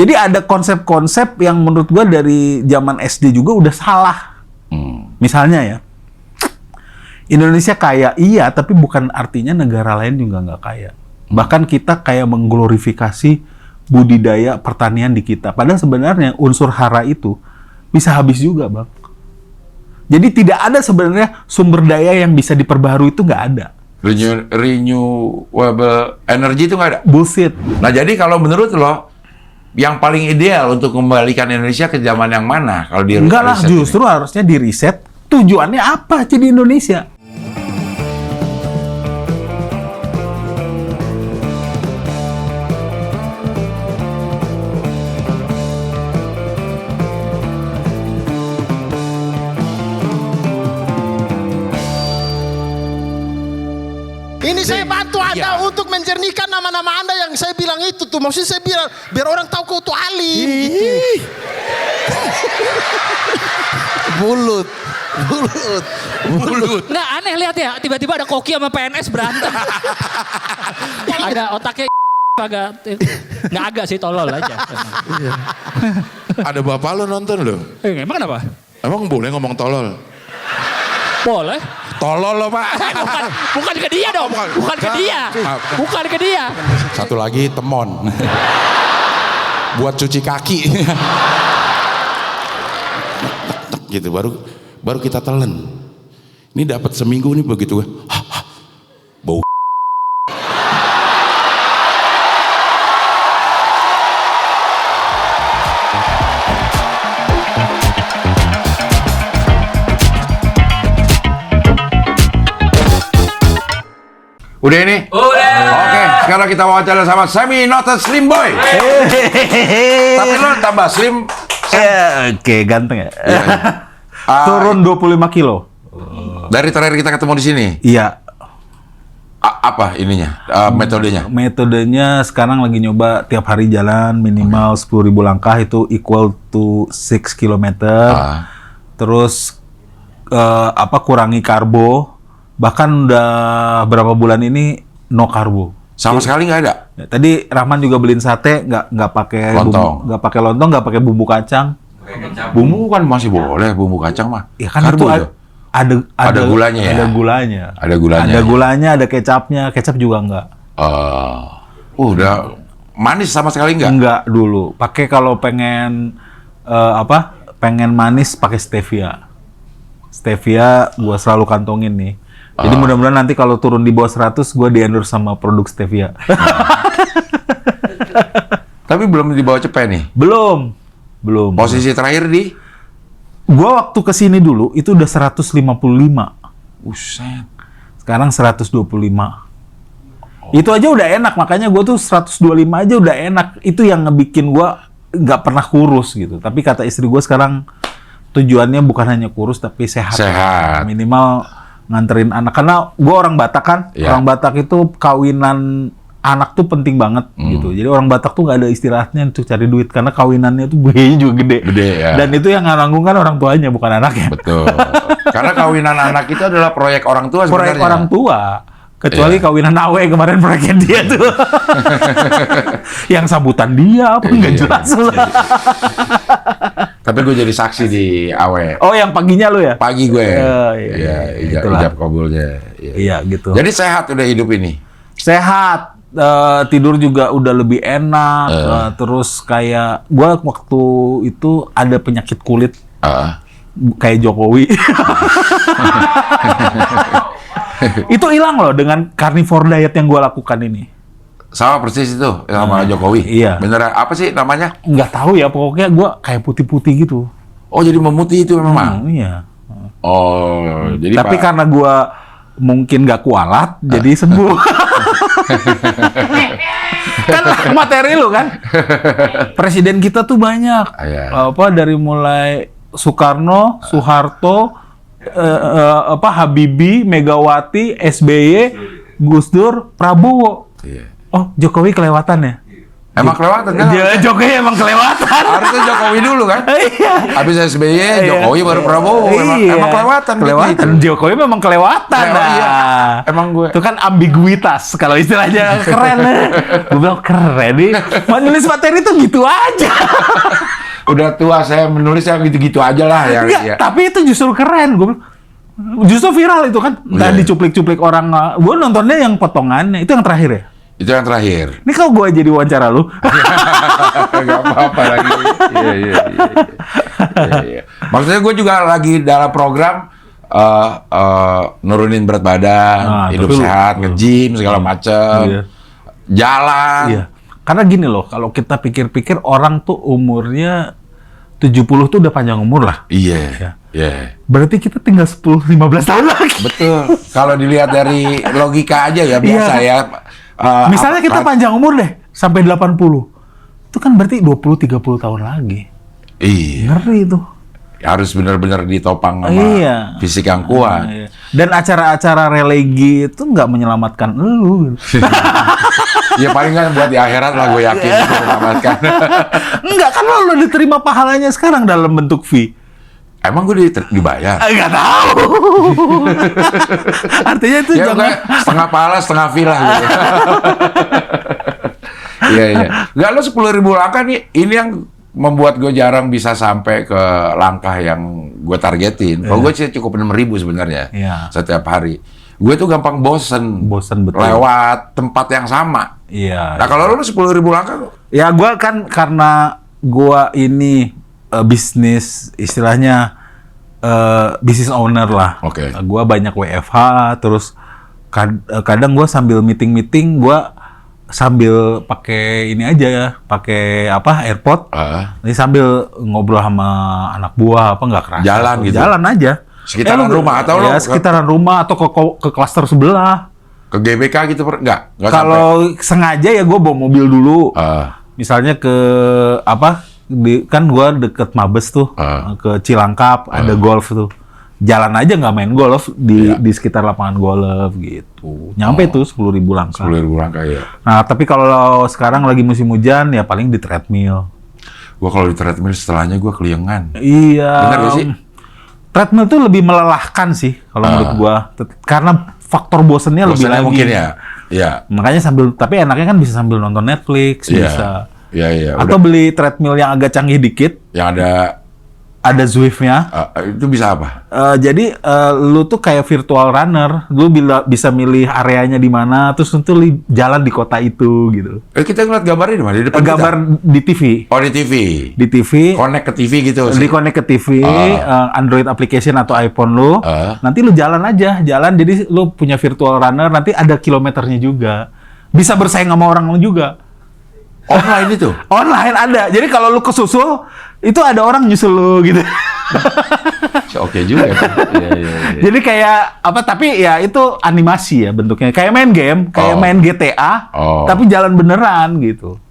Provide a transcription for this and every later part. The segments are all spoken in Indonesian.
Jadi ada konsep-konsep yang menurut gua dari zaman SD juga udah salah. Misalnya ya, Indonesia kaya, iya, tapi bukan artinya negara lain juga nggak kaya. Bahkan kita kayak mengglorifikasi budidaya pertanian di kita. Padahal sebenarnya unsur hara itu bisa habis juga, Bang. Jadi tidak ada sebenarnya sumber daya yang bisa diperbaharui, itu nggak ada. Renewable energy itu nggak ada? Bullshit. Nah, jadi kalau menurut lo, yang paling ideal untuk kembalikan Indonesia ke zaman yang mana? Kalau di Enggak lah, riset justru ini? harusnya di riset. Tujuannya apa jadi Indonesia? Ini saya bantu Anda untuk menjernihkan nama-nama Anda yang saya bilang itu tuh. Maksudnya saya bilang, biar orang tahu kau tuh alim. Gitu. Bulut. Nggak, aneh lihat ya, tiba-tiba ada koki sama PNS berantem. Ada otaknya agak, nggak agak sih, tolol aja. Ada bapak lo nonton lo. Emang kenapa? Emang boleh ngomong tolol? Boleh. Tolol lo pak. Bukan ke dia dong, bukan ke dia. Bukan ke dia. Satu lagi temon. Buat cuci kaki. Gitu baru kita telan. Ini dapat seminggu nih begitu. Bau. Udah ini? Udah. Oke, sekarang kita wawancara sama Semi Noted Slim Boy. Tapi lo tambah slim. Oke, ganteng ya. Iya. Turun 25 kilo. Dari terakhir kita ketemu di sini. Iya. Apa ininya? Metodenya? Metodenya sekarang lagi nyoba tiap hari jalan minimal 10.000 langkah, itu equal to 6 km. Terus kurangi karbo. Bahkan udah berapa bulan ini no karbo. Sama sekali nggak ada? Ya, tadi Rahman juga beliin sate, nggak pakai lontong, nggak pakai bumbu kacang. Bumbu kan masih boleh, bumbu kacang mah. Ya kan karbo itu ada gulanya ya? Ada gulanya. Ada gulanya. Ada gulanya, ada kecapnya. Kecap juga nggak. Udah manis sama sekali nggak? Nggak dulu. Pakai kalau pengen pengen manis pakai stevia. Stevia gua selalu kantongin nih. Jadi mudah-mudahan nanti kalau turun di bawah 100, gue di-endorse sama produk stevia. Tapi belum dibawa cepet nih? Belum. Posisi terakhir di? Gue waktu kesini dulu, itu udah 155. Buset. Sekarang 125. Itu aja udah enak, makanya gue tuh 125 aja udah enak. Itu yang ngebikin gue nggak pernah kurus gitu. Tapi kata istri gue sekarang, tujuannya bukan hanya kurus, tapi sehat. Sehat. Minimal nganterin anak, karena gue orang Batak kan. Orang Batak itu kawinan anak tuh penting banget gitu. Jadi orang Batak tuh nggak ada istirahatnya untuk cari duit, karena kawinannya tuh biayanya juga gede. Ya. Dan itu yang nanggung kan orang tuanya, bukan anaknya. Betul. Karena kawinan anak itu adalah proyek orang tua sebenarnya. Proyek orang tua. Kecuali kawinan Awe kemarin proyeknya dia tuh. Yang sambutan dia apa nggak jelas lah. Tapi gue jadi saksi di Awe. Oh, yang paginya lu ya? Pagi gue. Itulah. Ijab kabulnya. Iya gitu. Jadi sehat udah hidup ini? Sehat. Tidur juga udah lebih enak. Terus kayak gua waktu itu ada penyakit kulit. Kayak Jokowi. Itu hilang loh dengan carnivore diet yang gua lakukan ini. Sama persis itu sama Jokowi. Iya. Beneran apa sih namanya? Nggak tahu ya, pokoknya gua kayak putih-putih gitu. Oh, jadi memutih itu memang. Iya. Oh, jadi tapi karena gua mungkin nggak kualat, jadi sembuh. Kan materi lu kan. Presiden kita tuh banyak. Dari mulai Soekarno, Soeharto, Habibie, Megawati, SBY, Gus Dur, Prabowo. Oh, Jokowi kelewatan ya? Emang kelewatan kan? Jokowi emang kelewatan. Harusnya Jokowi dulu kan? Iya. Habis SBY, Jokowi baru Prabowo. Emang kelewatan. Kelewatan. Gitu. Jokowi memang kelewatan. Iya. Emang gue. Itu kan ambiguitas kalau istilahnya keren. Gue bilang keren nih. Menulis materi itu gitu aja. Udah tua saya menulis yang gitu-gitu aja lah ya. Enggak, tapi itu justru keren. Gue bilang, justru viral itu kan. Entah dicuplik-cuplik orang. Gue nontonnya yang potongannya. Itu yang terakhir ya? Itu yang terakhir. Ini kalau gue jadi wawancara lu. Gak apa-apa lagi. Iya. Maksudnya gue juga lagi dalam program nurunin berat badan, hidup sehat, nge-gym segala macam, jalan. Iya. Karena gini loh, kalau kita pikir-pikir orang tuh umurnya 70 tuh udah panjang umur lah. Iya. Berarti kita tinggal 10-15 tahun lagi. Betul. Kalau dilihat dari logika aja ya biasa ya. Misalnya kita panjang umur deh sampai 80. Itu kan berarti 20-30 tahun lagi. Iya. Ngeri tuh. Harus benar-benar ditopang sama fisik yang kuat. Iya. Dan acara-acara religi itu nggak menyelamatkan lu. Ya paling kan buat di akhirat lah gue yakin itu menyelamatkan. Enggak, kan lo diterima pahalanya sekarang dalam bentuk fee. Emang gue dibayar? Enggak tahu. Artinya itu Ya jangan setengah pahala, setengah villa gitu. Iya. Enggak, lo 10.000 langkah nih, ini yang membuat gue jarang bisa sampai ke langkah yang gue targetin. Kalau gue sih cukup 6.000 sebenarnya setiap hari. Gue tuh gampang bosen betul. Lewat tempat yang sama. Iya. Nah kalau lo 10.000 langkah, ya gue kan karena gue ini bisnis istilahnya business owner lah. Oke. Gue banyak WFH, terus kadang gue sambil meeting gue sambil pakai ini aja ya, pakai AirPod. Ini sambil ngobrol sama anak buah nggak kerasa. Jalan gitu. Jalan aja. Sekitaran rumah atau ya, sekitaran rumah atau ke klaster sebelah. Ke GBK gitu nggak Kalau sengaja ya gue bawa mobil dulu. Misalnya ke kan gue deket Mabes tuh, ke Cilangkap ada golf tuh. Jalan aja nggak main golf di sekitar lapangan golf gitu. Nyampe tuh 10.000 langkah. 10.000 langkah ya. Nah tapi kalau sekarang lagi musim hujan ya paling di treadmill. Gue kalau di treadmill setelahnya gue keliengan. Iya. Benar gak sih? Treadmill tuh lebih melelahkan sih kalau menurut gue. Karena faktor bosennya lebih lagi. Mungkin ya. Iya. Makanya tapi enaknya kan bisa sambil nonton Netflix, bisa. Iya. Atau beli treadmill yang agak canggih dikit. Yang ada Zwift-nya. Itu bisa apa? Jadi lu tuh kayak virtual runner, lu bisa milih areanya di mana, terus lu jalan di kota itu gitu. Kita ngeliat gambarnya di mana? Di depan Gambar di TV. Oh di TV. Di TV. Connect ke TV gitu. Di connect ke TV, Android application atau iPhone lu. Nanti lu jalan jadi lu punya virtual runner, nanti ada kilometernya juga. Bisa bersaing sama orang juga. Online itu? Online ada. Jadi kalau lu kesusul, itu ada orang nyusul lu gitu. Oke juga. Iya. Jadi kayak tapi ya itu animasi ya bentuknya. Kayak main game, kayak main GTA, tapi jalan beneran gitu.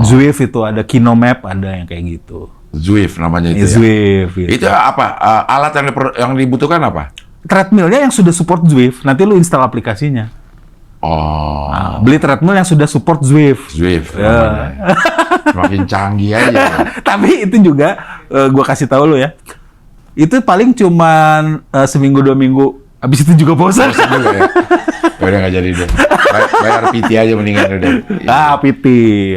Zwift itu ada Kinomap, ada yang kayak gitu. Zwift namanya itu. Zwift. Gitu. Itu apa? Alat yang dibutuhkan apa? Treadmillnya yang sudah support Zwift. Nanti lu install aplikasinya. Beli treadmill yang sudah support Zwift. Ya. Makin canggih aja. Tapi itu juga gua kasih tahu lu ya. Itu paling cuman seminggu 2 minggu. Habis itu juga bosan. Juga ya. Udah nggak jadi deh. Bayar PT aja mendingan udah. PT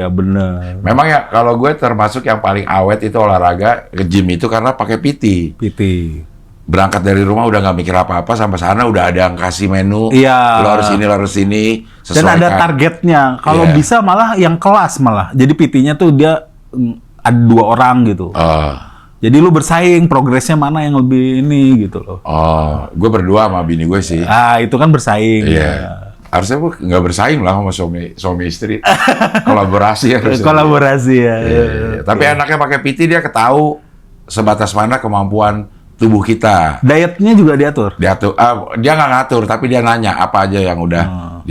ya bener. Memang ya kalau gue termasuk yang paling awet itu olahraga ke gym itu karena pakai PT. Berangkat dari rumah udah nggak mikir apa-apa, sampai sana udah ada yang kasih menu. Iya. Lo harus ini. Dan ada targetnya. Kalau bisa malah yang kelas malah. Jadi PT-nya tuh dia ada 2 orang gitu. Jadi lu bersaing, progresnya mana yang lebih ini gitu loh. Gue berdua sama bini gue sih. Itu kan bersaing. Iya. Harusnya gue nggak bersaing lah sama suami istri. Kolaborasi ya. Kolaborasi ya. Tapi anaknya pakai PT dia ketahu sebatas mana kemampuan tubuh kita. Dietnya juga diatur? Diatur. Dia nggak ngatur, tapi dia nanya apa aja yang udah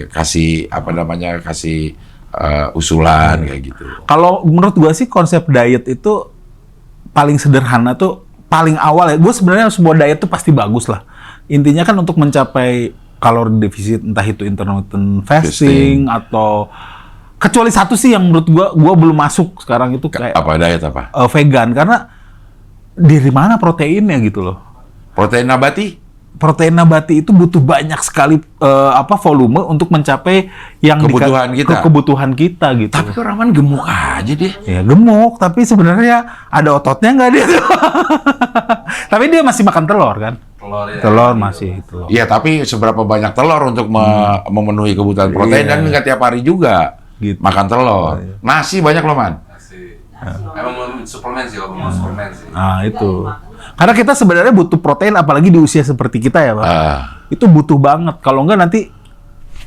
kasih usulan kayak gitu. Kalau menurut gua sih konsep diet itu paling sederhana tuh paling awal ya. Gua sebenarnya semua diet tuh pasti bagus lah. Intinya kan untuk mencapai kalori defisit, entah itu intermittent fasting atau Kecuali satu sih yang menurut gua belum masuk sekarang itu kayak Apa diet apa? vegan, karena dari mana proteinnya gitu loh. Protein nabati? Protein nabati itu butuh banyak sekali volume untuk mencapai yang kebutuhan kita gitu. Tapi kok Rahman gemuk aja deh. Ya gemuk, tapi sebenarnya ada ototnya nggak dia tuh. Tapi dia masih makan telur kan? Telur masih itu. Iya, tapi seberapa banyak telur untuk memenuhi kebutuhan protein dan nggak tiap hari juga Gitu. makan telur. Nasi banyak loh, Man. Emang mau suplemen sih, kalau mau suplemen sih. Nah itu. Karena kita sebenarnya butuh protein, apalagi di usia seperti kita ya, Pak. Itu butuh banget. Kalau nggak nanti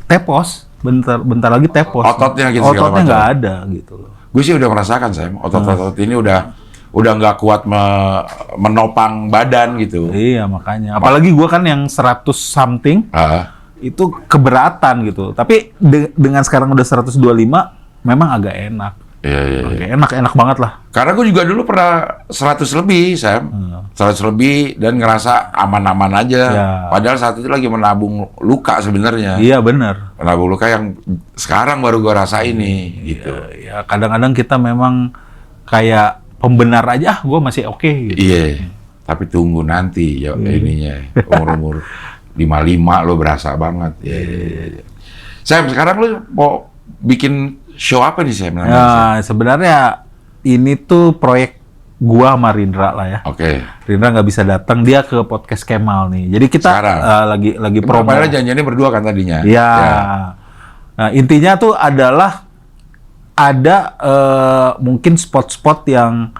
tepos, bentar lagi tepos. Ototnya gitu, segala Ototnya macam. nggak ada gitu loh. Gue sih udah merasakan, Sam. Otot-otot ini udah nggak kuat menopang badan gitu. Iya makanya. Apalagi gua kan yang 100 something itu keberatan gitu. Tapi dengan sekarang udah 125 memang agak enak. Iya. Enak banget lah. Karena gue juga dulu pernah 100 lebih, Sam. 100 lebih dan ngerasa aman-aman aja. Ya. Padahal saat itu lagi menabung luka sebenarnya. Iya benar. Menabung luka yang sekarang baru gue rasain nih, gitu. Ya kadang-kadang kita memang kayak pembenar aja, gue masih oke gitu. Iya. Tapi tunggu nanti ya ininya. Umur 55 lo berasa banget. Iya. Sam, sekarang lo mau bikin show apa nih, Sam? Nah, sebenarnya ini tuh proyek gua sama Rindra lah ya. Oke. Rindra nggak bisa datang, dia ke podcast Kemal nih. Jadi kita lagi promo. Padahal janjiannya berdua kan tadinya. Iya. Ya. Nah, intinya tuh adalah ada mungkin spot-spot yang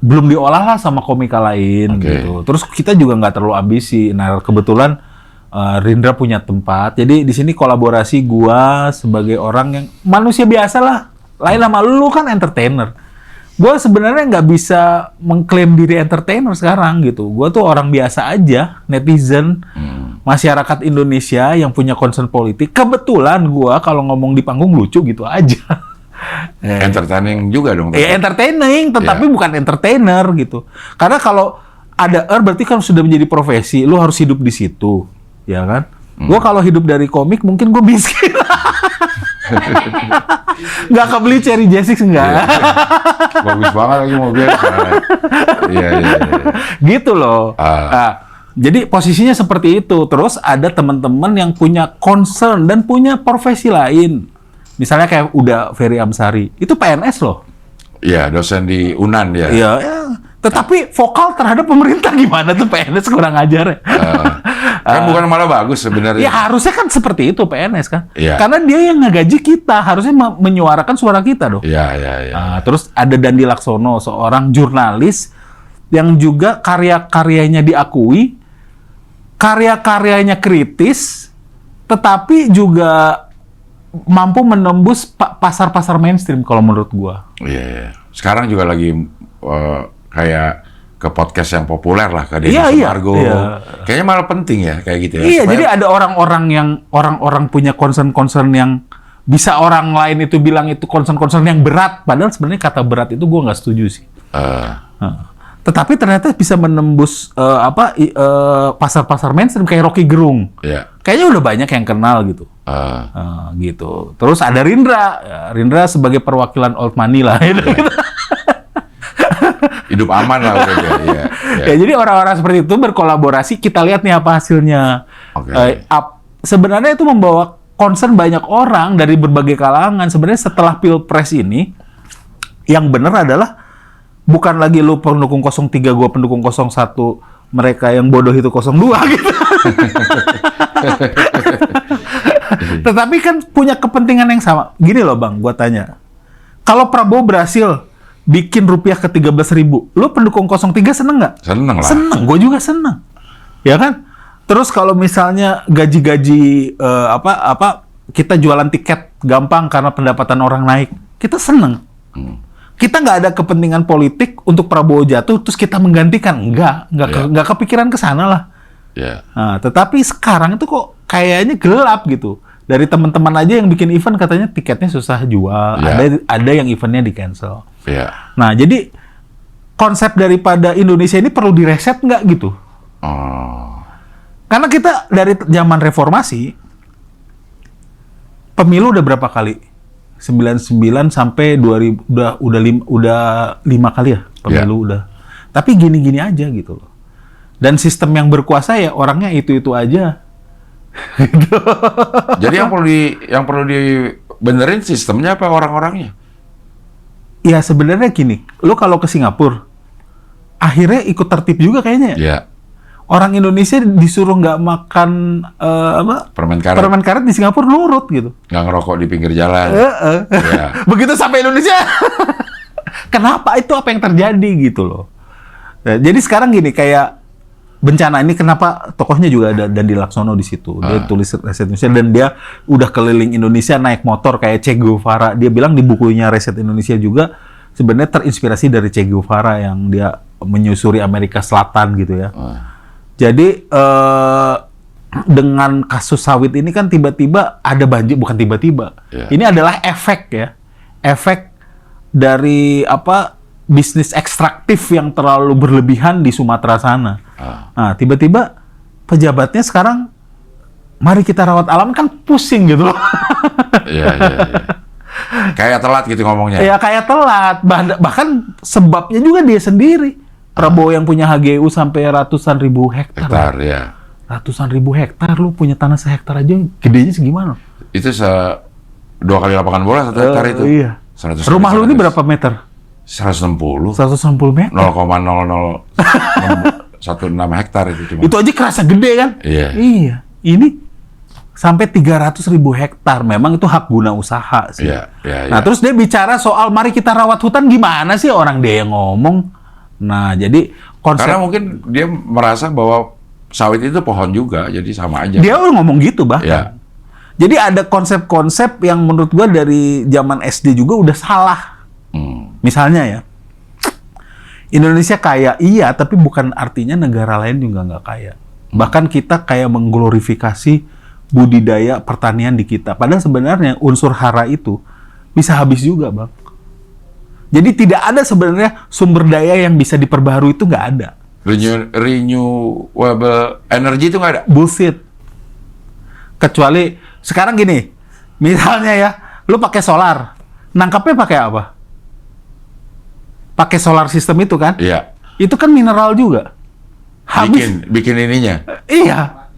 belum diolah lah sama komika lain gitu. Terus kita juga nggak terlalu ambisi. Nah, kebetulan Rindra punya tempat. Jadi di sini kolaborasi gua sebagai orang yang manusia biasa lah. Lain sama lu kan entertainer. Gua sebenarnya nggak bisa mengklaim diri entertainer sekarang gitu. Gua tuh orang biasa aja, netizen, masyarakat Indonesia yang punya concern politik. Kebetulan gua kalau ngomong di panggung lucu gitu aja. Entertaining juga dong. Ya entertaining, tetapi bukan entertainer gitu. Karena kalau ada berarti kan sudah menjadi profesi. Lu harus hidup di situ. Ya kan? Gue kalau hidup dari komik mungkin gue miskin. Nggak kebeli Cherry Jessics enggak. Bagus banget lagi mobilnya. Iya. Gitu loh. Nah, jadi posisinya seperti itu. Terus ada teman-teman yang punya concern dan punya profesi lain. Misalnya kayak udah Ferry Amsari. Itu PNS loh. Iya, dosen di UNAN ya. Iya. Tetapi vokal terhadap pemerintah gimana tuh PNS kurang ajar ya. Kan bukan malah bagus sebenarnya. Ya harusnya kan seperti itu PNS kan. Iya. Karena dia yang ngegaji kita, harusnya menyuarakan suara kita dong. Iya. Terus ada Dandi Laksono, seorang jurnalis yang juga karya-karyanya diakui, karya-karyanya kritis, tetapi juga mampu menembus pasar-pasar mainstream kalau menurut gua. Iya. Sekarang juga lagi kayak ke podcast yang populer lah, ke Iya, Deddy Sumargo. iya. Kayaknya malah penting ya kayak gitu ya. Iya, supaya jadi ada orang-orang punya concern-concern yang bisa orang lain itu bilang itu concern-concern yang berat, padahal sebenarnya kata berat itu gue nggak setuju sih. Tetapi ternyata bisa menembus pasar-pasar mainstream kayak Rocky Gerung. Iya. Kayaknya udah banyak yang kenal gitu. Gitu. Terus ada Rindra, Rindra sebagai perwakilan old money lah. Hidup aman lah udah dia. Iya. Ya, jadi orang-orang seperti itu berkolaborasi, kita lihat nih apa hasilnya. Sebenarnya itu membawa concern banyak orang dari berbagai kalangan. Sebenarnya setelah Pilpres ini, yang benar adalah bukan lagi lu pendukung 03, gua pendukung 01, mereka yang bodoh itu 02 gitu. Tetapi kan punya kepentingan yang sama. Gini loh Bang, gua tanya. Kalau Prabowo berhasil bikin rupiah ke 13.000, lu pendukung 03 seneng nggak? Seneng lah. Seneng, gue juga seneng. Ya kan? Terus kalau misalnya gaji-gaji kita jualan tiket gampang karena pendapatan orang naik, kita seneng. Kita nggak ada kepentingan politik untuk Prabowo jatuh, terus kita menggantikan. Nggak kepikiran ke sana lah. Yeah. Nah, tetapi sekarang itu kok kayaknya gelap gitu. Dari teman-teman aja yang bikin event katanya tiketnya susah jual, ada yang eventnya di cancel. Yeah. Nah, jadi konsep daripada Indonesia ini perlu direset nggak gitu? Karena kita dari zaman reformasi, pemilu udah berapa kali? 99 sampai 2000 udah 5 kali ya pemilu udah. Tapi gini-gini aja gitu loh. Dan sistem yang berkuasa ya orangnya itu-itu aja. Gitu. Jadi yang perlu dibenerin sistemnya apa orang-orangnya? Ya sebenarnya gini, lo kalau ke Singapura akhirnya ikut tertib juga kayaknya. Ya. Orang Indonesia disuruh nggak makan Permen karet. permen karet di Singapura nurut gitu. Nggak ngerokok di pinggir jalan. Ya. Begitu sampai Indonesia, kenapa itu apa yang terjadi gitu loh. Nah, jadi sekarang gini kayak bencana ini kenapa tokohnya juga ada Dandi Laksono di situ. Dia tulis Reset Indonesia dan dia udah keliling Indonesia naik motor kayak Che Guevara. Dia bilang di bukunya Reset Indonesia juga sebenarnya terinspirasi dari Che Guevara yang dia menyusuri Amerika Selatan gitu ya. Jadi dengan kasus sawit ini kan tiba-tiba ada banjir, bukan tiba-tiba. Ini adalah efek ya. Efek dari bisnis ekstraktif yang terlalu berlebihan di Sumatera sana. Nah, tiba-tiba pejabatnya sekarang mari kita rawat alam kan pusing gitu loh. Iya. Kayak telat gitu ngomongnya. Ya kayak telat. Bahkan sebabnya juga dia sendiri. Prabowo yang punya HGU sampai ratusan ribu hektar. Ya. Ratusan ribu hektar, lu punya tanah sehektar aja gedenya segimana? Itu 2 kali lapangan bola 1 hektar itu. Iya. Rumah lu ini berapa meter? 160. 160 meter. 0,0016 hektar itu cuma. Itu aja kerasa gede kan? Iya. Ini sampai 300 ribu hektar. Memang itu hak guna usaha sih. Nah, terus dia bicara soal mari kita rawat hutan gimana sih orang dia yang ngomong. Nah, jadi konsep... Karena mungkin dia merasa bahwa sawit itu pohon juga, jadi sama aja. Dia ngomong gitu bahkan. Jadi ada konsep-konsep yang menurut gua dari zaman SD juga udah salah. Misalnya ya, Indonesia kaya iya, tapi bukan artinya negara lain juga nggak kaya. Bahkan kita kayak mengglorifikasi budidaya pertanian di kita. Padahal sebenarnya unsur hara itu bisa habis juga, Bang. Jadi tidak ada sebenarnya sumber daya yang bisa diperbaharui, itu nggak ada. Renewable energy itu nggak ada? Bullshit. Kecuali sekarang gini, misalnya ya, lu pakai solar, nangkapnya pakai apa? Pakai solar system itu kan? Iya. Itu kan mineral juga. Habis. Bikin ininya? Iya.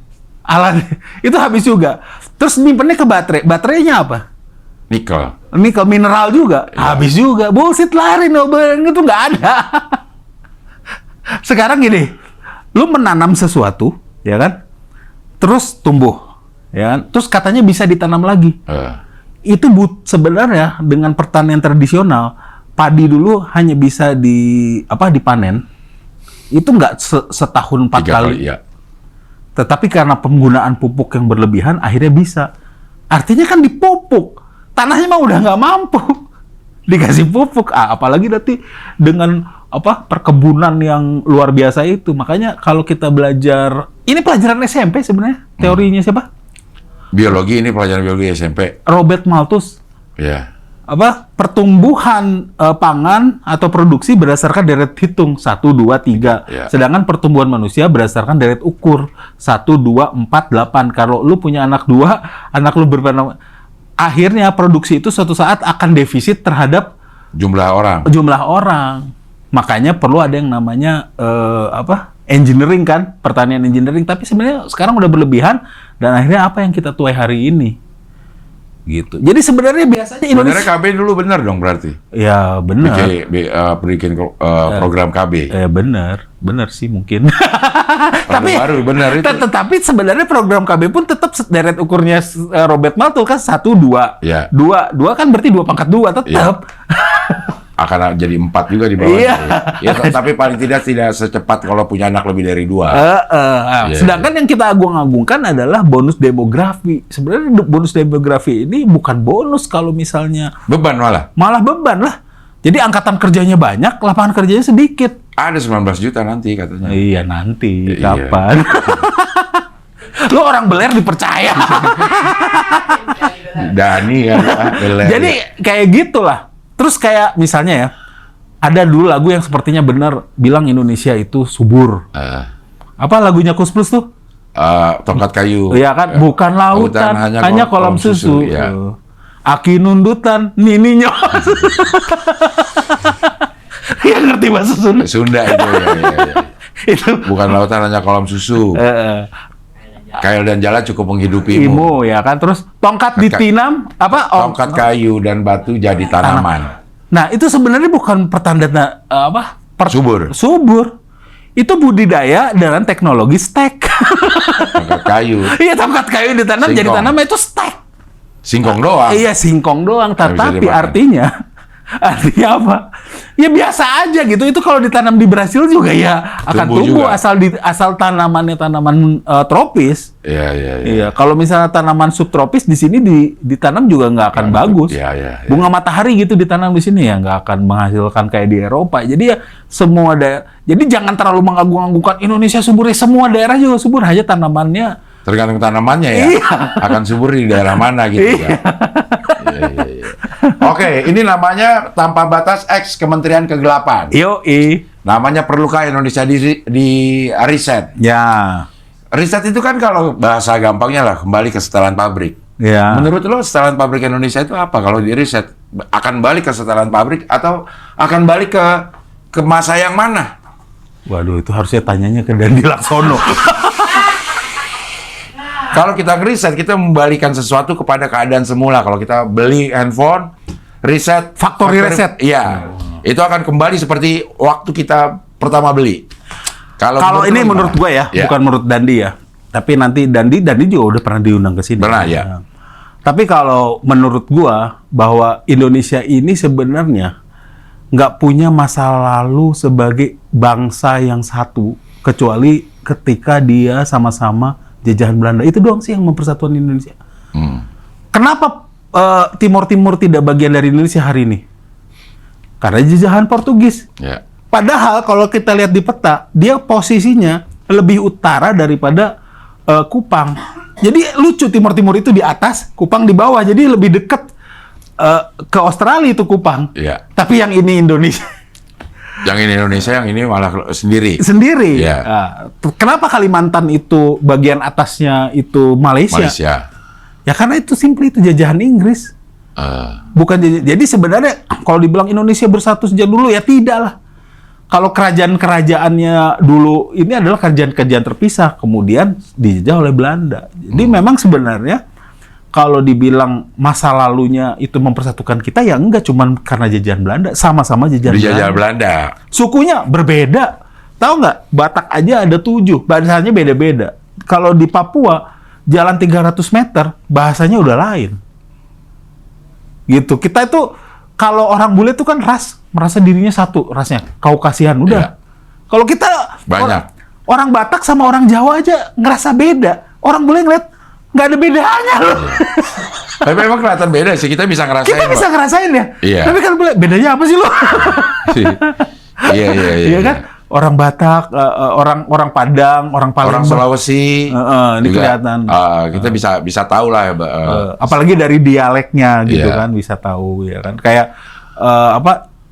Alat itu habis juga. Terus nyimpennya ke baterai. Baterainya apa? Nikel mineral juga, habis juga. Bullshit lah, renewable itu nggak ada. Sekarang gini, lu menanam sesuatu, ya kan? Terus tumbuh, ya kan? Terus katanya bisa ditanam lagi. Itu sebenarnya dengan pertanian tradisional, padi dulu hanya bisa dipanen. Itu nggak setahun 4 kali. Iya. Tetapi karena penggunaan pupuk yang berlebihan, akhirnya bisa. Artinya kan dipupuk. Tanahnya mah udah nggak mampu dikasih pupuk, apalagi nanti dengan perkebunan yang luar biasa itu. Makanya kalau kita belajar, ini pelajaran SMP sebenarnya, teorinya siapa? Biologi, ini pelajaran biologi SMP. Robert Malthus. Iya. Pertumbuhan pangan atau produksi berdasarkan deret hitung 1, 2, 3. Sedangkan pertumbuhan manusia berdasarkan deret ukur 1, 2, 4, 8. Kalau lu punya anak 2, anak lu akhirnya produksi itu suatu saat akan defisit terhadap jumlah orang. Makanya perlu ada yang namanya engineering kan, pertanian engineering. Tapi sebenarnya sekarang udah berlebihan dan akhirnya apa yang kita tuai hari ini, gitu. Jadi sebenarnya biasanya Indonesia. Sebenarnya KB dulu benar dong berarti. Ya benar. Bikin program KB. Benar sih mungkin. Tapi baru benar itu. Tetapi sebenarnya program KB pun tetap deret ukurnya Robert Malthus kan 1, 2. Ya. 2 kan berarti 2 pangkat 2 tetap. Akan jadi 4 juga di bawahnya. Ya, tapi paling tidak secepat kalau punya anak lebih dari 2. Sedangkan yang kita agung-agungkan adalah bonus demografi. Sebenarnya bonus demografi ini bukan bonus kalau misalnya beban malah beban lah. Jadi angkatan kerjanya banyak, lapangan kerjanya sedikit. Ada 19 juta nanti katanya. Iya nanti, kapan? Lu orang beler dipercaya. Dani kan beler. Jadi kayak gitulah. Terus kayak misalnya ya, ada dulu lagu yang sepertinya benar bilang Indonesia itu subur. Apa lagunya Kus Plus tuh? Tongkat kayu. Iya kan, bukan lautan, hanya kolam susu. Aki nundutan, nini nyos. Ya ngerti bahasa Sunda. Sunda itu ya. Itu. Bukan lautan hanya kolam susu. Kail dan jalan cukup menghidupimu. Ya kan. Terus tongkat ditinam apa? Tongkat kayu dan batu jadi tanaman. Nah, itu sebenarnya bukan pertanda Subur. Subur. Itu budidaya dengan teknologi stek. Tongkat kayu. Iya, tongkat kayu ditanam jadi tanaman itu stek. Singkong doang. Iya, singkong doang. Nggak bisa Tetapi dimakan. artinya apa? Ya biasa aja gitu. Itu kalau ditanam di Brasil juga ya akan tumbuh asal tanamannya tanaman tropis. Iya. Kalau misalnya tanaman subtropis di sini ditanam juga nggak akan bagus. Iya. Bunga matahari gitu ditanam di sini ya nggak akan menghasilkan kayak di Eropa. Jadi ya semua daerah. Jadi jangan terlalu mengagung-agungkan Indonesia subur. Semua daerah juga subur, hanya tanamannya. Tergantung tanamannya ya. Iya. Akan subur di daerah mana gitu ya. Iya. Oke, ini namanya Tanpa Batas X Kementerian Kegelapan. Yoi. Namanya perlukah Indonesia di riset? Ya. Riset itu kan kalau bahasa gampangnya lah kembali ke setelan pabrik. Ya. Menurut lo setelan pabrik Indonesia itu apa? Kalau di riset akan balik ke setelan pabrik atau akan balik ke masa yang mana? Waduh, itu harusnya tanyanya ke Dandi Laksono. Kalau kita ngeriset, kita membalikan sesuatu kepada keadaan semula. Kalau kita beli handphone, riset, Factory reset. Iya, itu akan kembali seperti waktu kita pertama beli. Kalau ini menurut gue ya, bukan menurut Dandi ya. Tapi nanti Dandi juga udah pernah diundang ke sini. Pernah ya. Tapi kalau menurut gue bahwa Indonesia ini sebenarnya nggak punya masa lalu sebagai bangsa yang satu, kecuali ketika dia sama-sama jajahan Belanda. Itu doang sih yang mempersatukan Indonesia. Kenapa Timur Timur tidak bagian dari Indonesia hari ini? Karena jajahan Portugis. Ya. Padahal kalau kita lihat di peta, dia posisinya lebih utara daripada Kupang. Jadi lucu, Timur Timur itu di atas, Kupang di bawah. Jadi lebih dekat ke Australia itu Kupang. Ya. Tapi yang ini Indonesia. Yang ini Indonesia, yang ini malah sendiri. Sendiri. Ya. Kenapa Kalimantan itu bagian atasnya itu Malaysia? Ya karena itu simply itu jajahan Inggris. Bukan jadi sebenarnya kalau dibilang Indonesia bersatu sejak dulu ya tidak lah. Kalau kerajaan-kerajaannya dulu ini adalah kerajaan-kerajaan terpisah, kemudian dijajah oleh Belanda. Jadi memang sebenarnya kalau dibilang masa lalunya itu mempersatukan kita ya enggak, cuman karena jajahan Belanda, sama-sama jajahan Belanda. Sukunya berbeda. Tahu nggak? Batak aja ada 7, bahasanya beda-beda. Kalau di Papua jalan 300 meter, bahasanya udah lain. Gitu. Kita itu kalau orang bule itu kan merasa dirinya satu rasnya, Kaukasian udah. Ya. Kalau kita banyak orang Batak sama orang Jawa aja ngerasa beda. Orang bule ngeliat nggak ada bedanya loh. Tapi memang kelihatan beda sih, kita bisa ngerasain. Kita bisa ngerasain ya. Iya. Tapi kan boleh, bedanya apa sih lo? Iya kan? Orang Batak, orang Padang, orang Palembang, orang Sulawesi, ini juga, kelihatan. Kita bisa tahu lah. Apalagi dari dialeknya gitu kan, bisa tahu ya kan. Kayak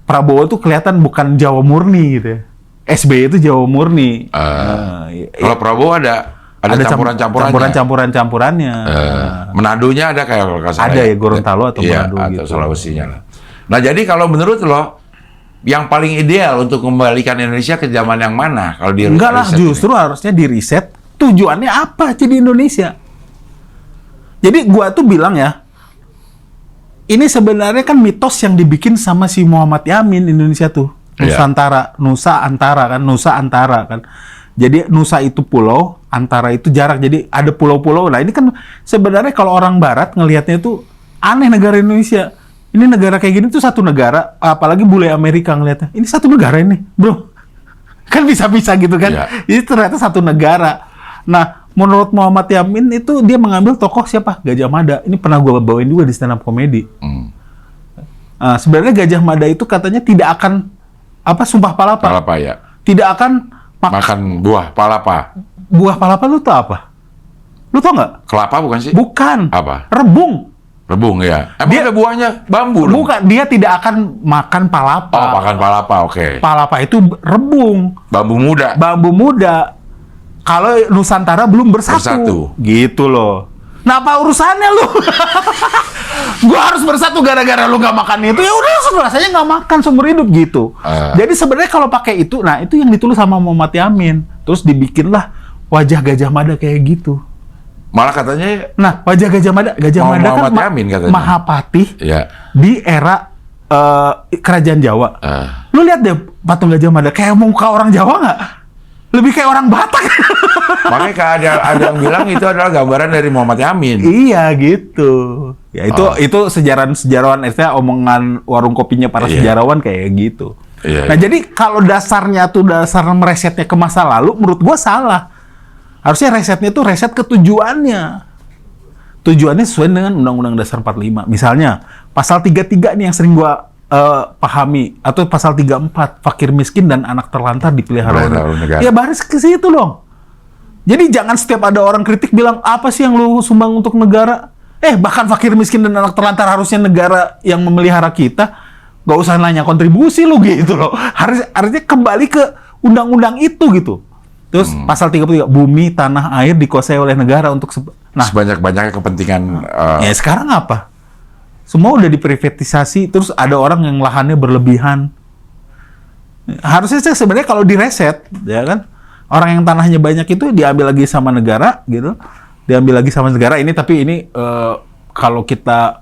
Prabowo tuh kelihatan bukan Jawa murni gitu ya. SBY itu Jawa murni. Kalau Prabowo ada campuran-campurannya. Menadonya ada kayak kalau ada ya Gorontalo atau Manado atau Sulawesinya lah. Nah, jadi kalau menurut lo yang paling ideal untuk kembalikan Indonesia ke zaman yang mana kalau di enggak lah, justru harusnya di riset tujuannya apa jadi Indonesia. Jadi gua tuh bilang ya, ini sebenarnya kan mitos yang dibikin sama si Muhammad Yamin Indonesia tuh. Nusa Antara kan. Jadi Nusa itu pulau, Antara itu jarak. Jadi ada pulau-pulau. Nah ini kan sebenarnya kalau orang Barat ngelihatnya itu aneh negara Indonesia. Ini negara kayak gini tuh satu negara. Apalagi bule Amerika ngelihatnya. Ini satu negara ini, bro. Kan bisa-bisa gitu kan. Ini ternyata satu negara. Nah menurut Muhammad Yamin itu dia mengambil tokoh siapa? Gajah Mada. Ini pernah gue bawain juga di stand up comedy. Sebenarnya Gajah Mada itu katanya tidak akan sumpah palapa. Tidak akan makan buah palapa. Buah palapa lu tau apa? Lu tau nggak? Kelapa bukan sih? Bukan. Apa? Rebung. Rebung ya. Emang ada buahnya bambu? Bukan. Dia tidak akan makan palapa. Oh, makan palapa, oke. Palapa itu rebung. Bambu muda. Kalau Nusantara belum bersatu. Gitu loh. Nah apa urusannya lu? Gua harus bersatu gara-gara lu nggak makan itu. Ya udah rasanya nggak makan seumur hidup gitu. Jadi sebenarnya kalau pakai itu, nah itu yang ditulis sama Muhammad Yamin. Terus dibikinlah wajah Gajah Mada kayak gitu. Malah katanya, Nah wajah Gajah Mada kan Muhammad Yamin katanya. Mahapatih ya. di era kerajaan Jawa. Lu lihat deh patung Gajah Mada kayak muka orang Jawa nggak? Lebih kayak orang Batak. Makanya ada yang bilang itu adalah gambaran dari Muhammad Yamin. Iya gitu. Ya itu sejarawan istilahnya omongan warung kopinya para sejarawan kayak gitu. Nah jadi kalau dasarnya tuh dasar meresetnya ke masa lalu, menurut gua salah. Harusnya resetnya tuh reset ke tujuannya. Tujuannya sesuai dengan Undang-Undang Dasar 45. Misalnya pasal 33 nih yang sering gua pahami, atau pasal 34, fakir miskin dan anak terlantar dipelihara negara. Ya baris ke situ dong. Jadi jangan setiap ada orang kritik bilang apa sih yang lu sumbang untuk negara? Bahkan fakir miskin dan anak terlantar harusnya negara yang memelihara kita. Gak usah nanya kontribusi lu gitu loh. Harusnya kembali ke undang-undang itu gitu. Terus pasal 33, bumi, tanah, air dikuasai oleh negara untuk sebanyak-banyaknya kepentingan. Ya sekarang apa? Semua udah diprivatisasi, terus ada orang yang lahannya berlebihan. Harusnya sebenarnya kalau direset, ya kan, orang yang tanahnya banyak itu diambil lagi sama negara, gitu. Diambil lagi sama negara ini, tapi ini kalau kita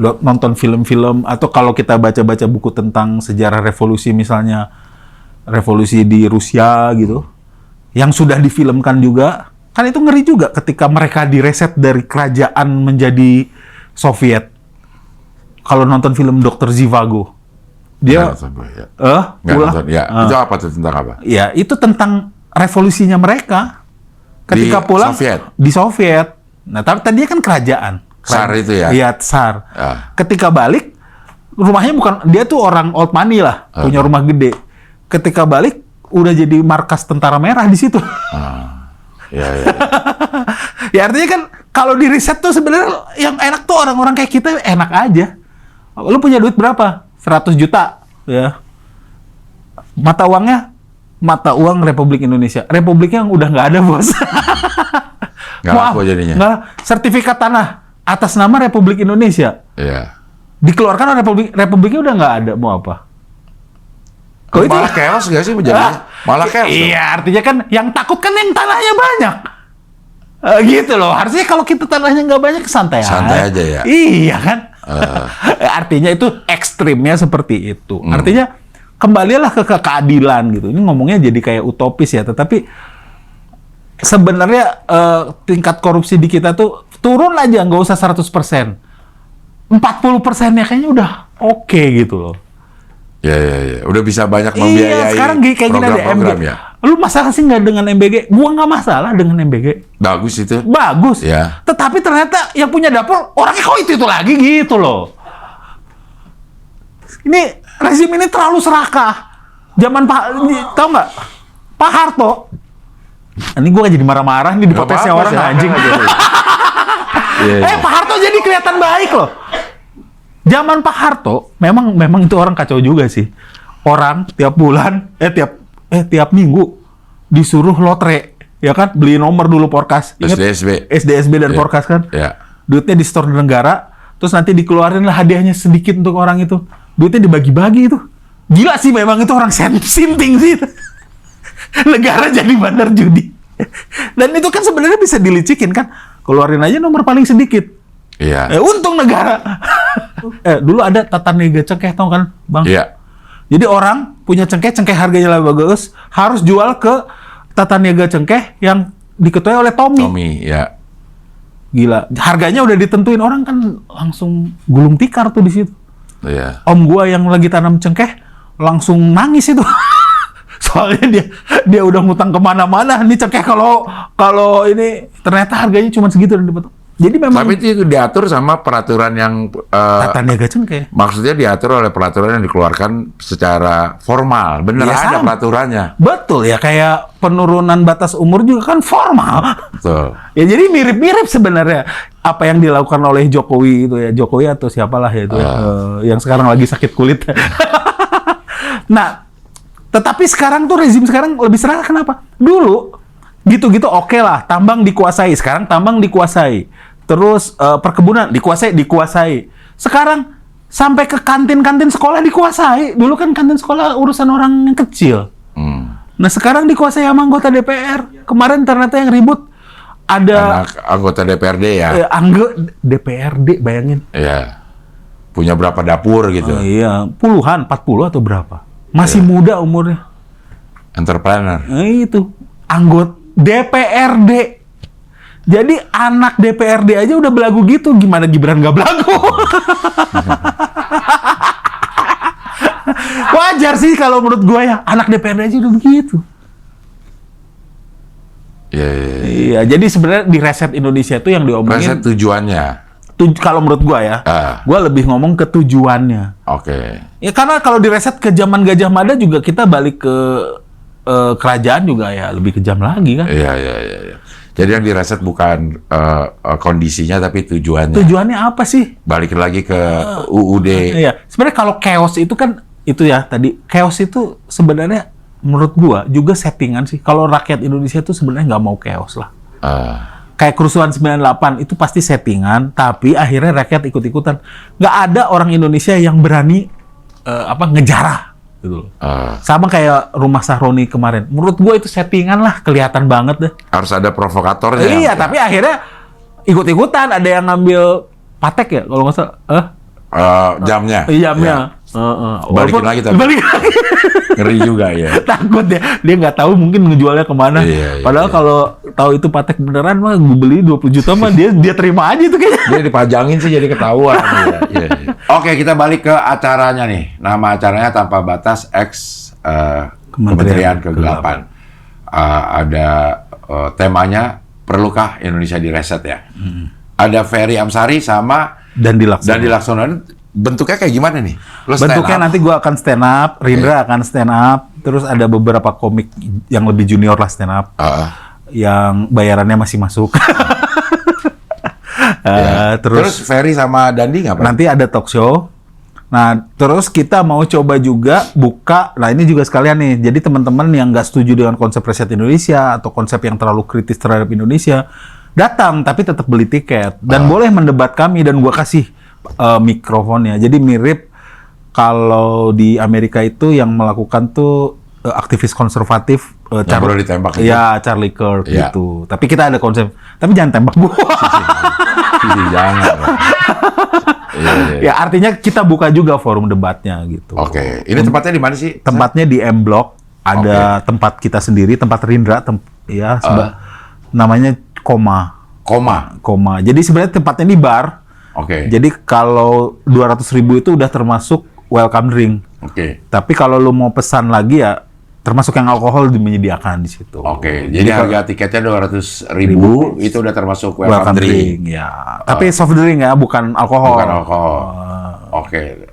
nonton film-film atau kalau kita baca-baca buku tentang sejarah revolusi, misalnya revolusi di Rusia, gitu, yang sudah difilmkan juga, kan itu ngeri juga ketika mereka direset dari kerajaan menjadi Soviet. Kalau nonton film Dr. Zhivago, dia itu apa tuh, tentang apa? Ya, itu tentang revolusinya mereka ketika di pulang Soviet. Di Soviet. Nah, tapi tadinya kan kerajaan. Tsar itu ya? Iya, tsar. Ketika balik, rumahnya bukan, dia tuh orang old money lah, punya rumah gede. Ketika balik, udah jadi markas tentara merah di situ. Ya artinya kan kalau di riset tuh sebenarnya yang enak tuh orang-orang kayak kita enak aja. Lu punya duit berapa? 100 juta, ya. Mata uang Republik Indonesia. Republiknya yang udah nggak ada, bos. Nggak laku jadinya. Nggak, sertifikat tanah atas nama Republik Indonesia. Iya. Dikeluarkan oleh Republiknya udah nggak ada, mau apa? Malah chaos nggak sih menjadinya? Malah chaos. Iya, artinya kan yang takut kan yang tanahnya banyak. Gitu loh. Harusnya kalau kita tanahnya nggak banyak, santai aja ya. Iya kan? Artinya itu ekstrimnya seperti itu. Artinya kembalilah ke keadilan gitu. Ini ngomongnya jadi kayak utopis ya, tetapi sebenarnya tingkat korupsi di kita tuh turun aja, nggak usah 100%. 40%-nya kayaknya udah oke gitu loh. Ya. Udah bisa banyak membiayai sekarang kayak program-program ya. Lu masalah sih nggak dengan MBG? Gua nggak masalah dengan MBG. Bagus itu. Bagus. Ya. Tetapi ternyata yang punya dapur orangnya kok itu lagi gitu loh. Ini rezim ini terlalu serakah. Zaman tahu nggak? Pak Harto. Ini gua jadi marah-marah nih di protesnya orang anjing. Pak Harto jadi kelihatan baik loh. Zaman Pak Harto memang itu orang kacau juga sih. Orang tiap bulan tiap minggu disuruh lotre, ya kan, beli nomor dulu Porkas. SDSB dan Porkas kan. Ya. Duitnya di store negara, terus nanti dikeluarin lah hadiahnya sedikit untuk orang itu. Duitnya dibagi-bagi itu. Gila sih memang itu orang sinting sih. Negara jadi bandar judi. Dan itu kan sebenarnya bisa dilicikin kan. Keluarin aja nomor paling sedikit. Iya. Untung negara. Dulu ada tata niaga cengkeh, tau kan, Bang? Iya. Jadi orang punya cengkeh harganya lebih bagus, harus jual ke tata niaga cengkeh yang diketuai oleh Tommy, ya. Gila, harganya udah ditentuin, orang kan langsung gulung tikar tuh di situ. Iya. Om gua yang lagi tanam cengkeh langsung nangis itu. Soalnya dia udah ngutang kemana-mana. Nih cengkeh kalau ini ternyata harganya cuma segitu dan dibetul. Jadi memang. Tapi itu diatur sama peraturan yang tata niaga cengkeh. Maksudnya diatur oleh peraturan yang dikeluarkan secara formal. Bener Ya, ada sama. peraturannya. Betul ya, kayak penurunan batas umur juga kan formal. Betul. Ya jadi mirip-mirip sebenarnya apa yang dilakukan oleh Jokowi itu ya, Jokowi atau siapalah ya itu yang sekarang lagi sakit kulit. Nah, tetapi sekarang tuh rezim sekarang lebih serakah. Kenapa? Dulu gitu-gitu oke lah, tambang dikuasai. Sekarang tambang dikuasai. Terus perkebunan dikuasai. Sekarang sampai ke kantin-kantin sekolah dikuasai. Dulu kan kantin sekolah urusan orang yang kecil. Nah sekarang dikuasai sama anggota DPR. Kemarin ternyata yang ribut ada anggota DPRD ya. DPRD bayangin. Iya. Punya berapa dapur gitu. Iya, puluhan, 40 atau berapa. Masih muda umurnya. Entrepreneur. Itu anggota DPRD. Jadi anak DPRD aja udah belagu gitu, gimana Gibran nggak belagu? Wajar sih kalau menurut gue ya, anak DPRD aja udah begitu. Iya, jadi sebenarnya di reset Indonesia itu yang diomongin. Reset tujuannya. Kalau menurut gue ya, gue lebih ngomong ke tujuannya. Oke. Ya karena kalau di reset ke zaman Gajah Mada juga kita balik ke kerajaan juga ya lebih kejam lagi kan. Iya. Jadi yang direset bukan kondisinya tapi tujuannya. Tujuannya apa sih? Balik lagi ke UUD. Iya. Sebenarnya kalau chaos itu kan itu ya tadi chaos itu sebenarnya menurut gua juga settingan sih. Kalau rakyat Indonesia tuh sebenarnya nggak mau chaos lah. Kayak kerusuhan 98 itu pasti settingan, tapi akhirnya rakyat ikut-ikutan. Nggak ada orang Indonesia yang berani ngejarah. Gitu. Sama kayak rumah Sahroni kemarin. Menurut gue itu settingan lah, kelihatan banget deh. Harus ada provokatornya. Iya, tapi akhirnya ikut-ikutan. Ada yang ngambil patek ya, kalau nggak salah. Jamnya. Jamnya. Balikin lagi tapi. Balikin lagi. Ngeri juga ya. Takut dia nggak tahu mungkin ngejualnya kemana. Padahal kalau tahu itu patek beneran mah gue beli 20 juta mah dia terima aja itu kayaknya. Dia dipajangin sih jadi ketahuan. Iya. Oke, kita balik ke acaranya nih. Nama acaranya Tanpa Batas X Kementerian Kegelapan. Ada temanya perlukah Indonesia direset ya? Ada Ferry Amsari sama Dandi Laksono. Bentuknya kayak gimana nih? Bentuknya nanti gue akan stand up, Rindra akan stand up, terus ada beberapa komik yang lebih junior lah stand up, yang bayarannya masih masuk. Terus Ferry sama Dandi ngapain? Nanti ada talk show. Nah, terus kita mau coba juga buka, nah ini juga sekalian nih, jadi teman-teman yang nggak setuju dengan konsep Reset Indonesia atau konsep yang terlalu kritis terhadap Indonesia, datang tapi tetap beli tiket dan boleh mendebat kami dan gua kasih mikrofonnya. Jadi mirip kalau di Amerika itu yang melakukan tuh aktivis konservatif Charlie ditembak itu. Ya, Charlie Kirk gitu. Tapi kita ada konsep, tapi jangan tembak gua. Jangan. Ya artinya kita buka juga forum debatnya gitu. Oke. Ini tempatnya di mana sih? Tempatnya di M Block. Ada tempat kita sendiri, tempat Rindra, namanya Koma. Jadi sebenarnya tempatnya di bar. Jadi kalau 200.000 itu udah termasuk welcome drink. Tapi kalau lu mau pesan lagi ya termasuk yang alkohol menyediakan di situ. Jadi harga tiketnya 200.000 itu udah termasuk welcome drink. Ya. Tapi soft drink ya, bukan alkohol.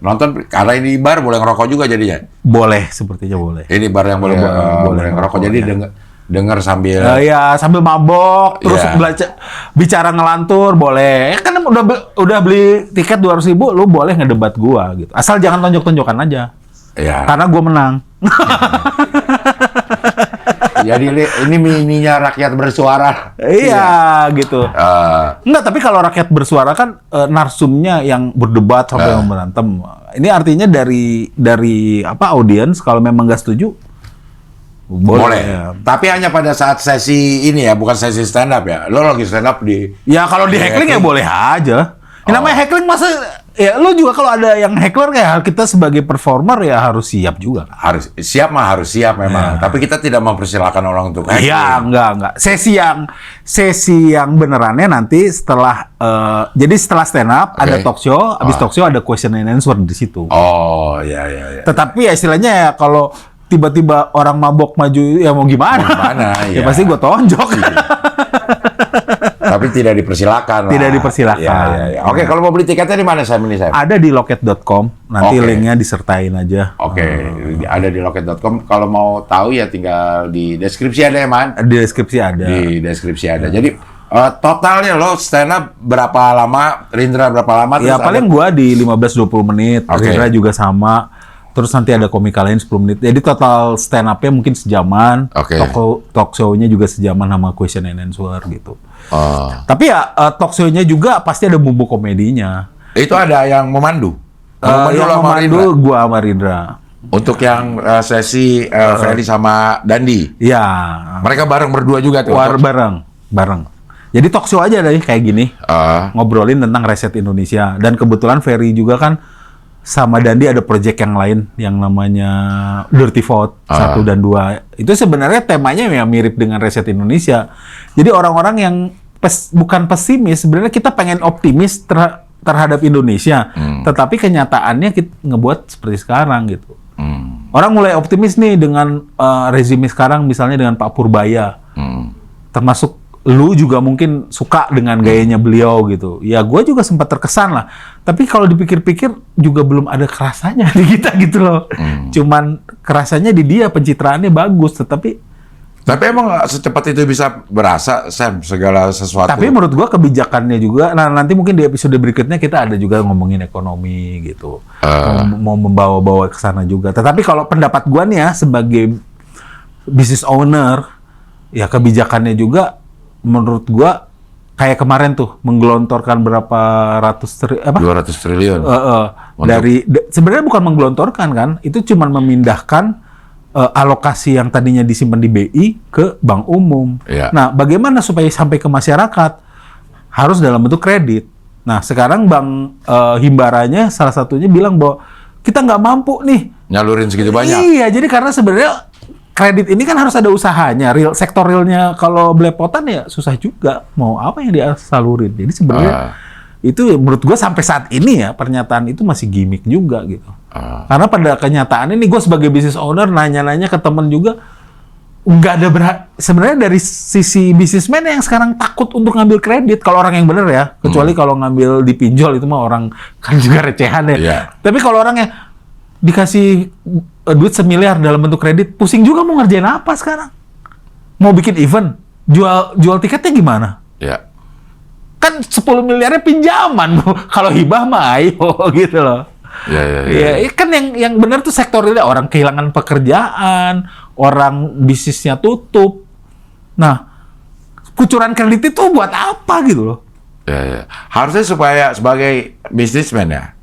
Nonton karena ini bar boleh ngerokok juga jadinya. Boleh, sepertinya boleh. Ini bar yang boleh ngerokok. Jadi dengar sambil sambil mabok terus bicara ngelantur boleh. Kan udah beli tiket 200.000 lu boleh ngedebat gua gitu. Asal jangan tonjok-tonjokan aja. Karena gua menang. Jadi ini mininya rakyat bersuara. Iya gitu. Enggak, tapi kalau rakyat bersuara kan narsumnya yang berdebat sampai berantem. Ini artinya dari audiens kalau memang nggak setuju boleh. Tapi hanya pada saat sesi ini ya, bukan sesi stand up ya. Lo lagi stand up di. Ya kalau di heckling ya boleh aja. Namanya heckling masa ya lo juga kalau ada yang heckler kayak kita sebagai performer ya harus siap juga. Harus siap memang. Tapi kita tidak mempersilahkan orang untuk heckling. Iya, enggak. Sesi yang benerannya nanti setelah jadi setelah stand up ada talk show, habis talk show ada question and answer di situ. Iya. Tetapi ya istilahnya ya kalau tiba-tiba orang mabok maju ya mau gimana? Ya pasti gue tonjok. Tapi tidak dipersilakan. Tidak dipersilakan. Ya. Oke, kalau mau beli tiketnya di mana Sam? Ada di loket.com. Nanti linknya disertain aja. Ada di loket.com. Kalau mau tahu ya tinggal di deskripsi ada ya, Man? Di deskripsi ada. Jadi totalnya lo stand up berapa lama? Rindra berapa lama? Ya paling gua di 15-20 menit. Rindra juga sama. Terus nanti ada komika lain 10 menit. Jadi total stand up-nya mungkin sejaman. Talk show-nya juga sejaman sama question and answer gitu. Tapi ya talk show-nya juga pasti ada bumbu komedinya. Itu ada yang memandu. Yang memandu gua sama Rindra. Untuk yang sesi Ferry sama Dandi. Iya. Mereka bareng berdua juga tuh. Bareng. Jadi talk show aja deh kayak gini. Ngobrolin tentang riset Indonesia. Dan kebetulan Ferry juga kan sama Dandi ada project yang lain yang namanya Dirty Vote 1 dan 2. Itu sebenarnya temanya ya mirip dengan riset Indonesia. Jadi orang-orang yang bukan pesimis, sebenarnya kita pengen optimis terhadap Indonesia. Tetapi kenyataannya kita ngebuat seperti sekarang gitu. Orang mulai optimis nih dengan rezim sekarang, misalnya dengan Pak Purbaya. Termasuk lu juga mungkin suka dengan gayanya beliau gitu. Ya gue juga sempat terkesan lah. Tapi kalau dipikir-pikir juga belum ada kerasanya di kita gitu loh. Cuman kerasanya di dia, pencitraannya bagus. Tapi emang secepat itu bisa berasa, Sam, segala sesuatu. Tapi menurut gue kebijakannya juga, nah nanti mungkin di episode berikutnya kita ada juga ngomongin ekonomi gitu. Mau membawa-bawa ke sana juga. Tetapi kalau pendapat gue nih ya, sebagai business owner, ya kebijakannya juga menurut gua kayak kemarin tuh menggelontorkan berapa ratus 200 triliun. Sebenarnya bukan menggelontorkan kan, itu cuma memindahkan alokasi yang tadinya disimpan di BI ke bank umum. Yeah. Nah, bagaimana supaya sampai ke masyarakat? Harus dalam bentuk kredit. Nah, sekarang Bank Himbaranya salah satunya bilang bahwa kita nggak mampu nih nyalurin segitu banyak. Iya, jadi karena sebenarnya kredit ini kan harus ada usahanya. Sektor realnya kalau belepotan ya susah juga. Mau apa yang dia salurin. Jadi sebenarnya itu menurut gue sampai saat ini ya pernyataan itu masih gimmick juga gitu. Karena pada kenyataan ini gue sebagai business owner nanya-nanya ke temen juga nggak ada sebenarnya dari sisi bisnismen yang sekarang takut untuk ngambil kredit kalau orang yang bener ya. Kecuali kalau ngambil dipinjol itu mah orang kan juga recehan ya. Yeah. Tapi kalau orang yang dikasih duit semiliar dalam bentuk kredit, pusing juga mau ngerjain apa sekarang? Mau bikin event, jual tiketnya gimana? Ya. Kan 10 miliarnya pinjaman, kalau hibah mah ayo gitu loh. Ya, kan yang benar tuh sektor realnya orang kehilangan pekerjaan, orang bisnisnya tutup. Nah, kucuran kredit itu buat apa gitu loh? Ya. Harusnya supaya sebagai bisnismen ya.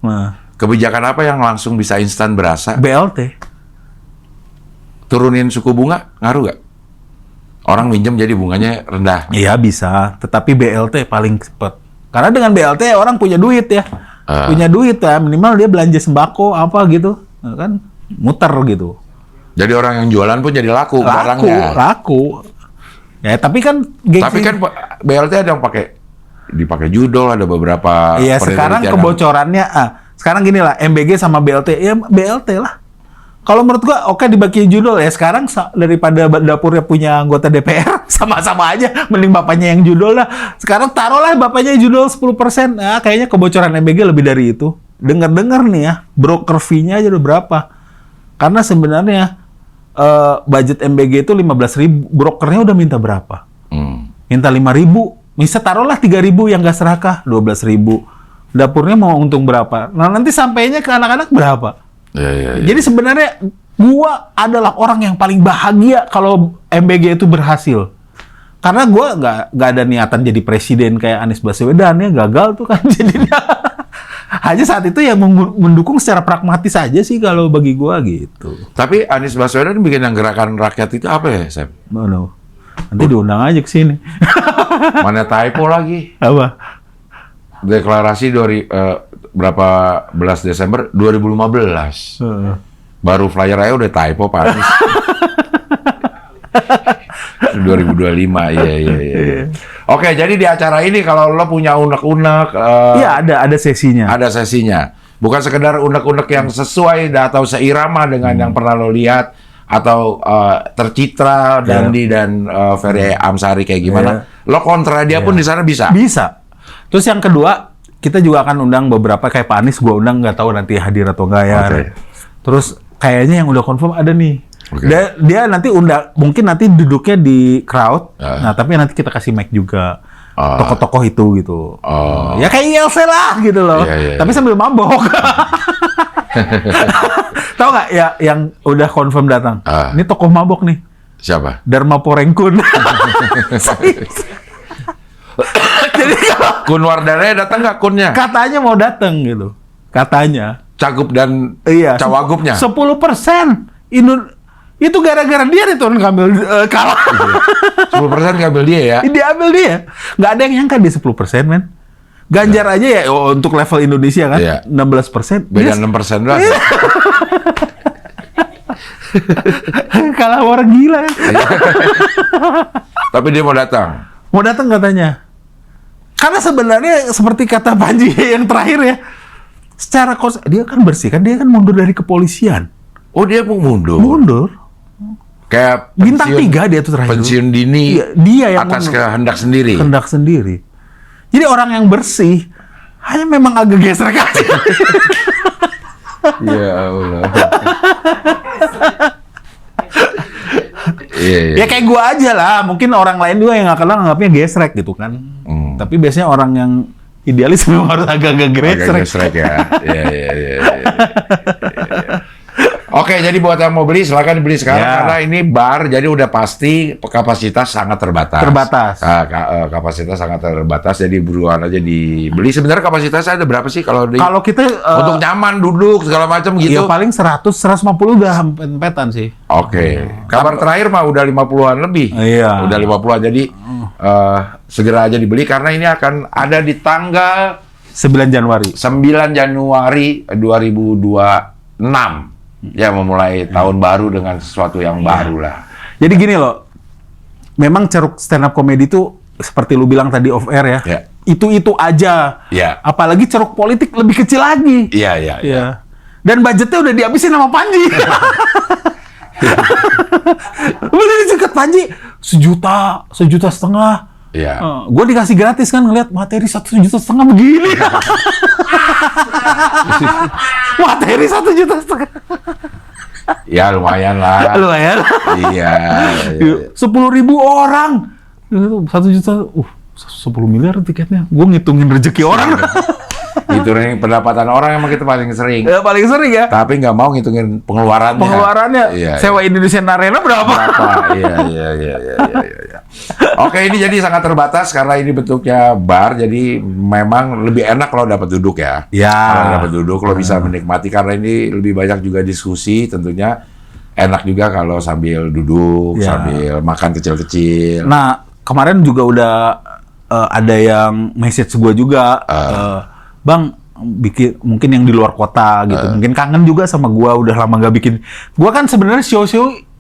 Kebijakan apa yang langsung bisa instan berasa? BLT. Turunin suku bunga, ngaruh nggak? Orang minjem jadi bunganya rendah. Iya bisa, tetapi BLT paling cepat. Karena dengan BLT orang punya duit ya. Punya duit ya, minimal dia belanja sembako apa gitu. Kan muter gitu. Jadi orang yang jualan pun jadi laku barangnya. Laku. Ya tapi kan BLT ada yang dipakai judol, ada beberapa. Iya sekarang kebocorannya sekarang gini lah, MBG sama BLT, ya BLT lah. Kalau menurut gua oke dibagi judul ya. Sekarang daripada dapurnya punya anggota DPR, sama-sama aja. Mending bapaknya yang judul lah. Sekarang taruhlah bapaknya judul 10%. Nah, kayaknya kebocoran MBG lebih dari itu. Dengar-dengar nih ya, broker fee-nya aja udah berapa. Karena sebenarnya budget MBG itu 15.000. Brokernya udah minta berapa? Minta 5.000. Bisa taruhlah 3.000 yang nggak serakah, 12.000. Dapurnya mau untung berapa? Nah nanti sampainya ke anak-anak berapa? Ya. Jadi sebenarnya gua adalah orang yang paling bahagia kalau MBG itu berhasil. Karena gua nggak ada niatan jadi presiden kayak Anies Baswedan ya, gagal tuh kan jadinya. Hanya saat itu yang mendukung secara pragmatis aja sih kalau bagi gua gitu. Tapi Anies Baswedan bikin yang gerakan rakyat itu apa ya, Sam? No. Nanti diundang aja ke sini. Mana typo lagi? Apa? Deklarasi dari berapa belas Desember 2015. Baru flyer aja udah typo Pak Anies. 2025, iya. Oke, jadi di acara ini kalau lo punya unek-unek, iya ada sesinya. Ada sesinya. Bukan sekedar unek-unek yang sesuai atau seirama dengan yang pernah lo lihat atau tercitra Dandi dan Ferry Amsari kayak gimana. Lo kontra dia pun di sana bisa. Bisa. Terus yang kedua, kita juga akan undang beberapa kayak Pak Anies, gue undang nggak tahu nanti hadir atau enggak ya. Okay. Terus kayaknya yang udah confirm ada nih. Okay. Dia nanti mungkin nanti duduknya di crowd. Nah, tapi nanti kita kasih mic juga. Tokoh-tokoh itu gitu. Ya kayak ILC lah gitu loh. Tapi sambil mabok. Tahu nggak ya yang udah confirm datang? Ini tokoh mabok nih. Siapa? Dharma Porengkun. Jadi kalau Kun Wardana datang nggak kunnya? katanya mau datang gitu. Katanya. Cagup dan Iya. cawagupnya. 10%. Itu gara-gara dia itu ngambil kalah. 10% ngambil dia ya. Diambil dia. Nggak ada yang nyangka dia 10%, men. Ganjar aja ya untuk level Indonesia kan Iya. 16%. Beda Dia 6% doang. kalah orang gila. Tapi dia mau datang. Mau datang katanya. Karena sebenarnya seperti kata Panji yang terakhir ya. Secara dia kan bersih kan, dia kan mundur dari kepolisian. Oh, dia mau mundur. Mundur. Kayak Bintang pensiun- 3 dia tuh terakhir. Pensiun dini. Iya, dia yang atas mundur. kehendak sendiri. Kehendak sendiri. Jadi orang yang bersih hanya memang agak gesrek aja. Ya Allah. Iya, iya. Ya kayak gua aja lah. Mungkin orang lain juga yang nggak kenal anggapnya gesrek gitu kan. Tapi biasanya orang yang idealis memang harus agak-agak Agak gesrek. gesrek ya. Iya, iya, iya. Oke, jadi buat yang mau beli silakan dibeli sekarang Ya. karena ini bar, jadi udah pasti kapasitas sangat terbatas. Terbatas. Kapasitas sangat terbatas, jadi buruan aja dibeli. Sebenarnya kapasitasnya ada berapa sih kalau di Kalau kita untuk nyaman duduk segala macam ya gitu? paling 100-150 udah empetan sih. Oke. Kabar terakhir mah udah 50-an lebih. Iya. Udah 50-an. Jadi segera aja dibeli karena ini akan ada di tanggal 9 Januari. 9 Januari 2026. Ya, memulai tahun baru dengan sesuatu yang baru lah. Jadi gini loh. Memang ceruk stand up comedy itu seperti lu bilang tadi off air ya. Ya. Itu aja. Ya. Apalagi ceruk politik lebih kecil lagi. Iya, iya, iya. Iya. Dan budgetnya udah dihabisin sama Panji. Udah dicekat Panji 1,5 juta. Iya. Gue dikasih gratis kan ngeliat materi 1,5 juta begini. Materi 1,5 juta. Ya, lumayan lah. Lumayan. Iya. 10.000 orang. 1 juta. 10 miliar tiketnya. Gue ngitungin rezeki orang. Itu nih pendapatan orang emang kita paling sering. Ya, paling sering ya. Tapi nggak mau ngitungin pengeluarannya. Pengeluarannya Iya, sewa Indonesian Arena berapa? berapa? Iya. Oke, ini jadi sangat terbatas karena ini bentuknya bar, jadi memang lebih enak kalau dapat duduk ya. Ya. Kalau dapat duduk, lo bisa menikmati karena ini lebih banyak juga diskusi, tentunya enak juga kalau sambil duduk, Ya. sambil makan kecil-kecil. Nah, kemarin juga udah ada yang message gue juga, Bang, bikin mungkin yang di luar kota gitu, mungkin kangen juga sama gue, udah lama nggak bikin. Gue kan sebenarnya show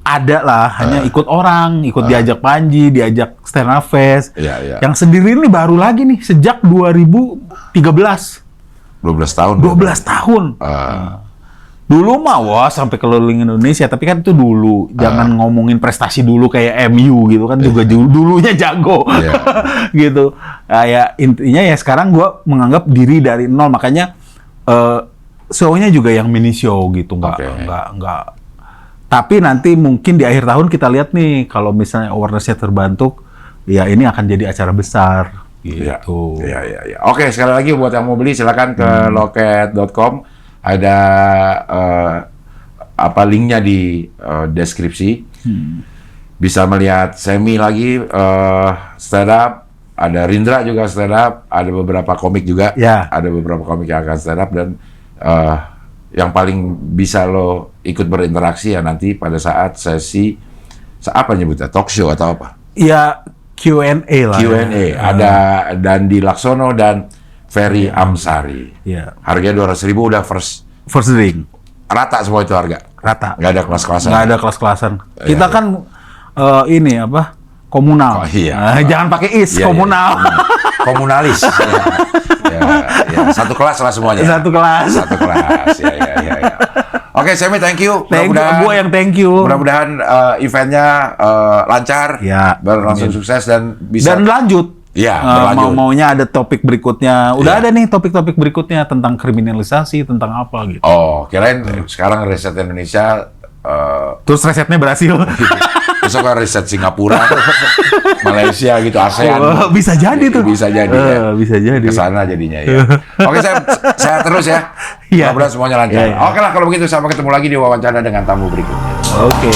ada lah, hanya ikut orang, ikut diajak Panji, diajak stand up fest. Iya. Yang sendiri ini baru lagi nih sejak 2013, 12 tahun. 12 tahun. Dulu mah wah sampai keliling Indonesia, tapi kan itu dulu. Jangan ngomongin prestasi dulu kayak MU gitu kan, juga dulunya jago. Iya. Gitu. Ya intinya ya sekarang gua menganggap diri dari nol, makanya show-nya juga yang mini show gitu, nggak. Tapi nanti mungkin di akhir tahun kita lihat nih kalau misalnya awareness-nya terbantuk, ya ini akan jadi acara besar gitu. Iya. Oke, sekali lagi buat yang mau beli silakan ke loket.com. Ada linknya di deskripsi. Bisa melihat Semi lagi stand up, ada Rindra juga stand up, ada beberapa komik juga. Ya. Ada beberapa komik yang akan stand up dan yang paling bisa lo ikut berinteraksi ya nanti pada saat sesi apa nyebutnya, talk show atau apa? Ya Q&A lah. Q&A. Ada Dandi Laksono dan Ferry Amsari. Iya. Harganya 200.000 udah first drink. rata semua itu harga. Rata. Nggak ada kelas-kelasan. Nggak ada kelas-kelasan. Kita kan ini apa? Komunal. Oh, iya. Jangan pakai is, Iya, komunal. iya. Komunalis. Ya. Satu kelas lah semuanya. Satu kelas. Satu kelas. Ya. Oke, Semi, thank you. Thank you, gue yang thank you. Mudah-mudahan eventnya lancar, Ya. berlangsung sukses dan bisa. Dan lanjut. Iya, berlanjut. Maunya ada topik berikutnya. Iya. Udah ada nih topik-topik berikutnya tentang kriminalisasi, tentang apa gitu. Oh, kirain sekarang riset Indonesia. Terus risetnya berhasil. Besok kan riset Singapura, Malaysia gitu, ASEAN. Oh, bisa jadi tuh. Bisa jadi ya. Bisa jadi. Kesana jadinya ya. Oke, saya terus ya. Iya. Mudah-mudahan semuanya lancar. Iya. Oke lah kalau begitu, sampai ketemu lagi di wawancara dengan tamu berikutnya. Oke.